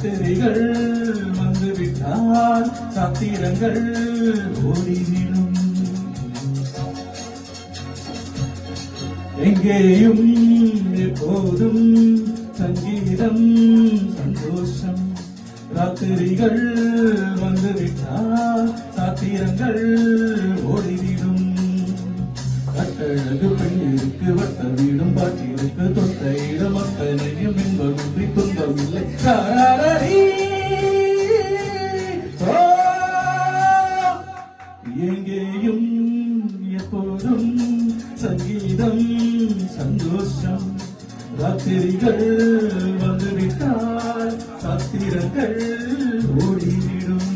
ராத்திரிகள் வந்துவிட்டால் சாத்திரங்கள் ஓடிவிடும். எங்கேயும் எப்போதும் சங்கீதம் சந்தோஷம். ராத்திரிகள் வந்துவிட்டால் சாத்திரங்கள் ஓடிவிடும். கட்டழகு பெண்ணிற்கு வட்ட வீடும் பாட்டிற்கு தொட்ட இடம் அத்தனையும் இன்பமின்றி துன்பமில்லை. எங்கேயும் எப்போதும் சங்கீதம் சந்தோஷம். ராத்திரிகள் வந்துவிட்டால் சாத்திரங்கள் ஓடிவிடும்.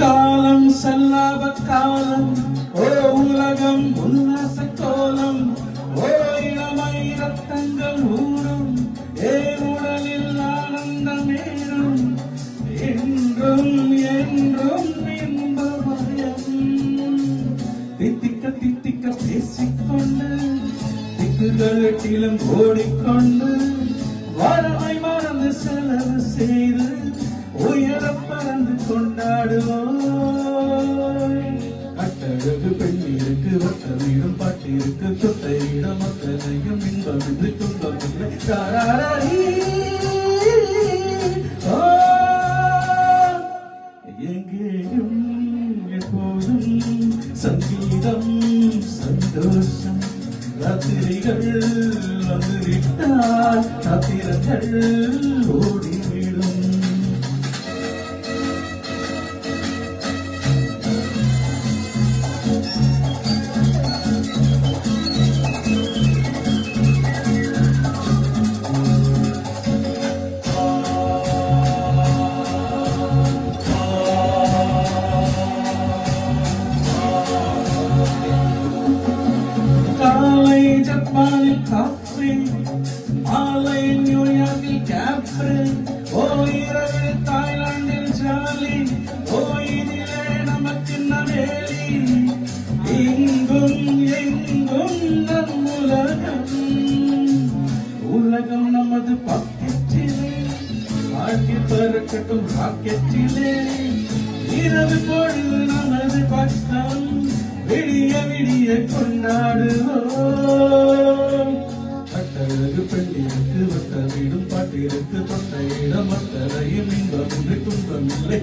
காலம் செல்லாத காலம், ஓ உலகம் உல்லாச கோலம், ஓ இளமை ரத்தங்கள் ஊறும், ஏ உடலில் ஆனந்தம் ஏறும், என்றும் என்றும் இன்பமயம். தித்திக்க தித்திக்க பேசிக்கொண்டு திக்குகளிலும் ஓடிக்கொண்டு வரவை மறந்து செலவு செய்து உயர பறந்து கொண்டாடுவோம். கட்டழகு பெண்ணிற்கு வட்ட வீடும் பாட்டிற்கு தொட்ட இடம் அத்தனையும் இன்பமின்றி துன்பமில்லை. எங்கேயும் எப்போதும் சங்கீதம் சந்தோஷம். ராத்திரிகள் வந்துவிட்டால் சாத்திரங்கள் ஓடிவிடும். காலை ஜப்பானில் காஃபி, மாலை நியூயார்க்கில் கேப்ரு, ஓ இரவு தாய்லாந்தில் ஜாலி, ஓ இதிலே நமக்கின்ன வேலி. இங்கும் எங்கும் நம் உலகம், உலகம் நமது பாக்கெட்டிலே, வாழ்க்கை பறக்கட்டும் ராக்கெட்டிலே. இரவு பொழுது நமது பக்கம், விடிய விடிய கொண்டாடுவோம். கட்டழகு பெண்ணிற்கு வட்ட வீடும் பாட்டிற்கு தொட்ட இடம் அத்தனையும் இன்பமின்றி துன்பமில்லை.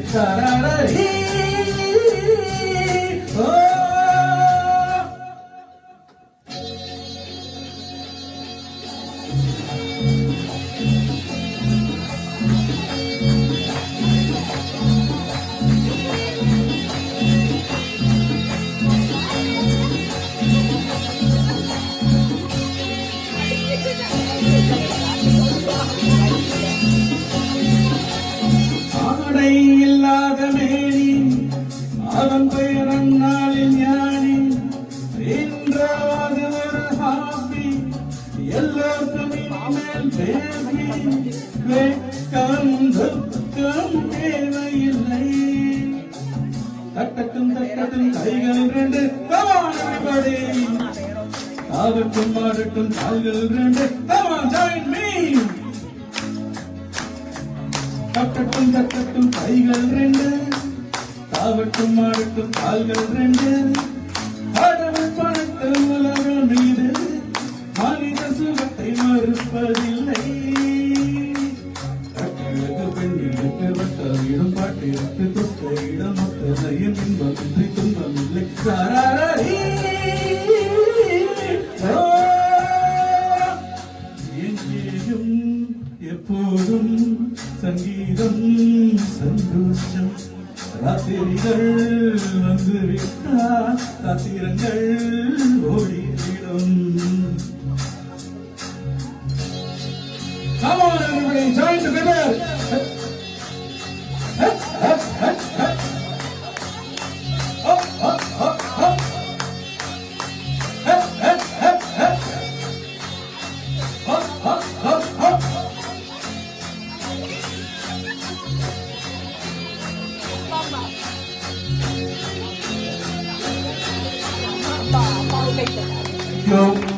ஆடை இல்லாத மேனி, அவன் பெயர் அந்நாளில் ஞானி. இன்றாவது ஒரு ஹாபி, எல்லோருக்கும் இனிமேல் பேபி. வெட்கம் துக்கம் தேவையில்லை. தட்டட்டும் தட்டட்டும் கைகள் ரெண்டு, ஆகட்டும் ஆடட்டும் கால்கள் ரெண்டு, ஜாயின் மீ. தட்டட்டும் தட்டட்டும் கைகள் ரெண்டு, தாவட்டும் ஆடட்டும் கால்கள் ரெண்டு. ஆடவன் பணத்து உலகம் மீது மனித சுகத்தை மறுப்பதில்லை. கட்டழகு பெண்ணிற்கு வட்ட வீடும் பாட்டிற்கு தொட்ட இடம் அத்தனையும் இன்பமின்றி துன்பமில்லை. எங்கேயும் எப்போதும் சங்கீதம் சந்தோஷம். ராத்திரிகள் வந்து விட்டால் ராத்திரங்கள் ஓடிவிடும். Come on, everybody, join together. Up, up, up, up. Up, up, up, up. Up, up, up, up. Up, up, up, up. Thank you.